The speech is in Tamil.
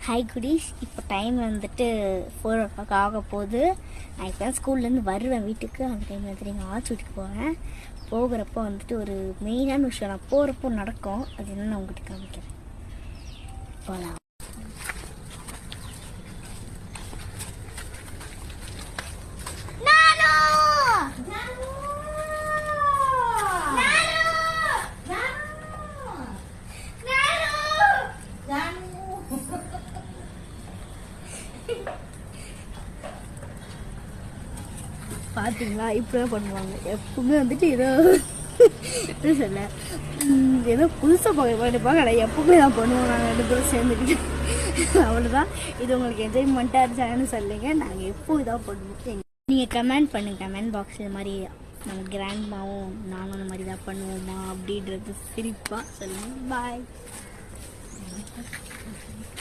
ஹாய் குடீஸ், இப்போ டைம் வந்துட்டு 4 o'clock ஆக போகுது. நான் இப்போ தான் ஸ்கூல்லேருந்து வருவேன் வீட்டுக்கு. அந்த டைம் வந்துட்டு எங்கள் ஆச்சு வீட்டுக்கு போவேன். போகிறப்போ வந்துட்டு ஒரு மெயினான விஷயம் நான் போகிறப்போ நடக்கும். அது என்ன நான் உங்கள்கிட்ட காமிக்கிறேன். போகலாம். பார்த்தீங்களா, இப்படிதான் பண்ணுவாங்க எப்பவுமே வந்துட்டு. ஏதோ சொல்ல ஏதோ புதுசாக பண்ணிப்பாங்க. ஆனால் எப்பவுமே தான் பண்ணுவோம் நாங்கள் 2 பேரும் சேர்ந்துக்கிட்டு. அவ்வளோதான். இது உங்களுக்கு என்ஜாய்மெண்ட்டாக இருந்துச்சான்னு சொல்லுங்க. நாங்கள் எப்போ இதாக பண்ணுவோம். நீங்கள் கமெண்ட் பண்ணுங்கள் கமெண்ட் பாக்ஸ். இது மாதிரி நம்ம கிராண்ட்மாவும் நானும் அந்த மாதிரி தான் பண்ணுவோமா அப்படின்றது சிரிப்பாக சொல்லுங்கள். பாய்.